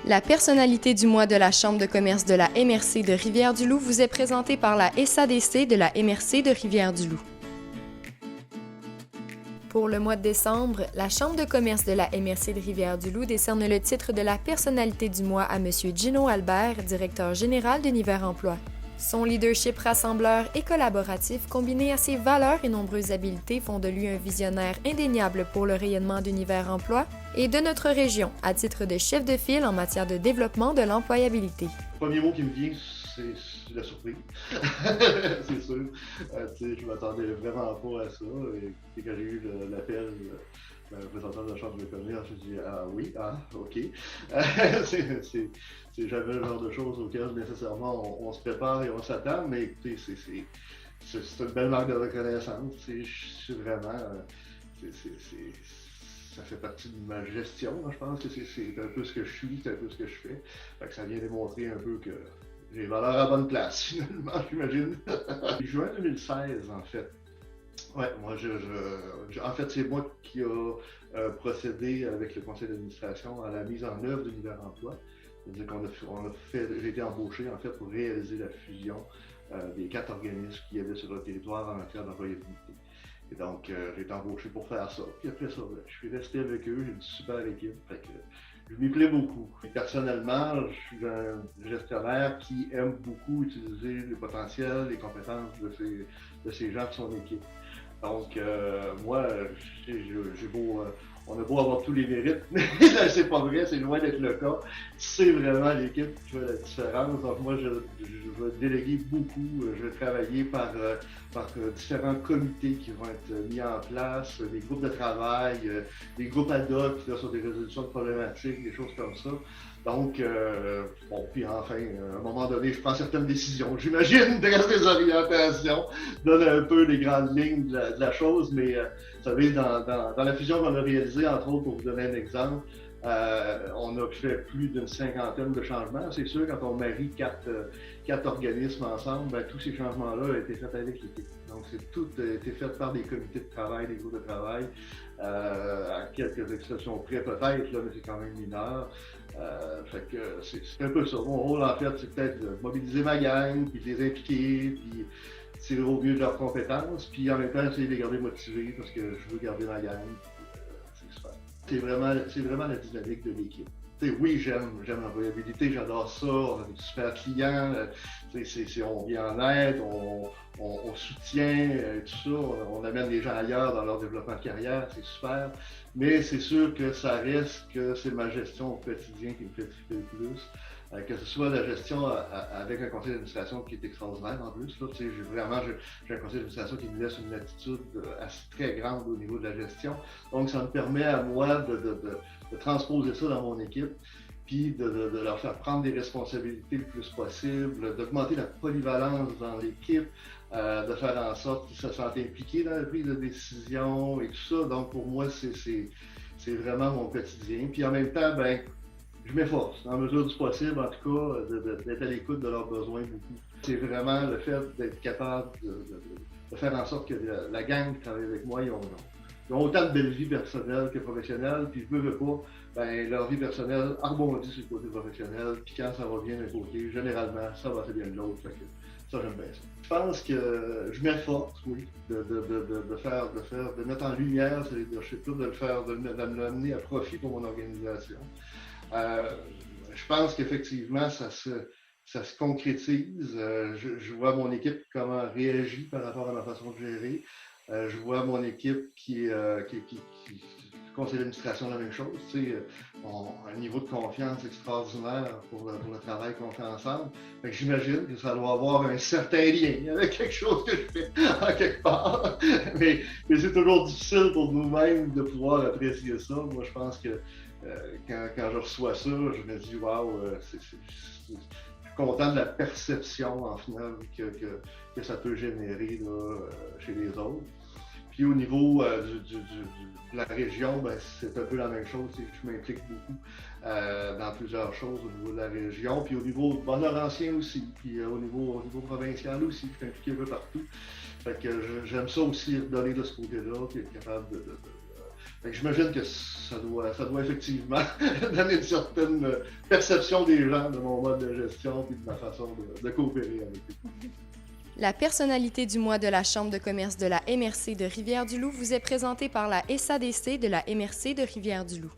La personnalité du mois de la Chambre de commerce de la MRC de Rivière-du-Loup vous est présentée par la SADC de la MRC de Rivière-du-Loup. Pour le mois de décembre, la Chambre de commerce de la MRC de Rivière-du-Loup décerne le titre de la personnalité du mois à M. Gino Albert, directeur général d'Univers Emploi. Son leadership rassembleur et collaboratif, combiné à ses valeurs et nombreuses habiletés, font de lui un visionnaire indéniable pour le rayonnement d'Univers Emploi et de notre région, à titre de chef de file en matière de développement de l'employabilité. Le premier mot qui me vient, c'est la surprise. C'est sûr. Je m'attendais vraiment pas à ça. Et quand j'ai eu l'appel, le représentant de la Chambre de commerce, j'ai dit « Ah oui, ok ». C'est jamais le genre de choses auxquelles nécessairement on se prépare et on s'attend, mais écoutez, c'est une belle marque de reconnaissance. C'est vraiment... ça fait partie de ma gestion, je pense que c'est un peu ce que je suis, c'est un peu ce que je fais. Fait que ça vient démontrer un peu que j'ai valeur à bonne place, finalement, j'imagine. Juin 2016, en fait. Ouais, moi, en fait, c'est moi qui a procédé avec le conseil d'administration à la mise en œuvre d'Univers Emploi. C'est-à-dire j'ai été embauché, en fait, pour réaliser la fusion des 4 organismes qu'il y avait sur le territoire en matière d'employabilité. Et donc, j'ai été embauché pour faire ça. Puis après ça, je suis resté avec eux, j'ai une super équipe. Fait que, je m'y plais beaucoup. Et personnellement, je suis un gestionnaire qui aime beaucoup utiliser le potentiel, les compétences de ces gens de son équipe. Donc, moi, j'ai beau... on a beau avoir tous les mérites, mais c'est pas vrai, c'est loin d'être le cas. C'est vraiment l'équipe qui fait la différence. Donc moi, je vais déléguer beaucoup. Je vais travailler par différents comités qui vont être mis en place, des groupes de travail, des groupes ad hoc sur des résolutions de problématiques, des choses comme ça. Donc, bon, puis enfin, à un moment donné, je prends certaines décisions. J'imagine, des orientations, donne un peu les grandes lignes de la chose, mais vous savez, dans la fusion qu'on a réalisée, entre autres, pour vous donner un exemple, on a fait plus d'une 50aine de changements. C'est sûr, quand on marie quatre organismes ensemble, ben, tous ces changements-là ont été faits avec l'équipe. Donc, tout a été fait par des comités de travail, des groupes de travail, à quelques exceptions près peut-être, là, mais c'est quand même mineur. Fait que c'est un peu ça. Mon rôle, en fait, c'est peut-être de mobiliser ma gang, puis de les impliquer, puis tirer au mieux de leurs compétences, puis en même temps, essayer de les garder motivés parce que je veux garder ma gang. C'est super. C'est vraiment la dynamique de l'équipe. Oui, j'aime l'employabilité, j'adore ça, on a des super clients, on vient en aide, on soutient tout ça, on amène les gens ailleurs dans leur développement de carrière, c'est super. Mais c'est sûr que ça reste que c'est ma gestion au quotidien qui me fait triper le plus. Que ce soit la gestion avec un conseil d'administration qui est extraordinaire en plus. J'ai un conseil d'administration qui me laisse une latitude assez très grande au niveau de la gestion. Donc, ça me permet à moi de transposer ça dans mon équipe, puis de leur faire prendre des responsabilités le plus possible, d'augmenter la polyvalence dans l'équipe, de faire en sorte qu'ils se sentent impliqués dans la prise de décision et tout ça. Donc, pour moi, c'est vraiment mon quotidien. Puis en même temps, ben, je m'efforce, en mesure du possible, en tout cas, d'être à l'écoute de leurs besoins beaucoup. C'est vraiment le fait d'être capable de faire en sorte que la gang qui travaille avec moi, ils ont autant de belle vie personnelle que professionnelle, puis je veux pas, ben, leur vie personnelle rebondit sur le côté professionnel, puis quand ça va bien d'un côté, généralement, ça va très bien de l'autre. Fait que ça, j'aime bien ça. Je pense que je m'efforce, oui, de mettre en lumière ce leadership-là, de l'amener à profit pour mon organisation. Je pense qu'effectivement, ça se concrétise. Je vois mon équipe comment réagit par rapport à ma façon de gérer. Je vois mon équipe qui conseil d'administration, la même chose. Un niveau de confiance extraordinaire pour le travail qu'on fait ensemble. Fait que j'imagine que ça doit avoir un certain lien avec quelque chose que je fais en quelque part. mais c'est toujours difficile pour nous-mêmes de pouvoir apprécier ça. Moi, je pense que quand je reçois ça, je me dis waouh, je suis content de la perception en final que ça peut générer là, chez les autres. Puis au niveau de la région, ben, c'est un peu la même chose. Je m'implique beaucoup dans plusieurs choses au niveau de la région. Puis au niveau bonheur-ancien aussi. Puis au niveau provincial aussi, je suis impliqué un peu partout. Fait que j'aime ça aussi redonner de ce côté-là, puis être capable Fait que j'imagine que ça doit effectivement donner une certaine perception des gens de mon mode de gestion et de ma façon de coopérer avec eux. La personnalité du mois de la Chambre de commerce de la MRC de Rivière-du-Loup vous est présentée par la SADC de la MRC de Rivière-du-Loup.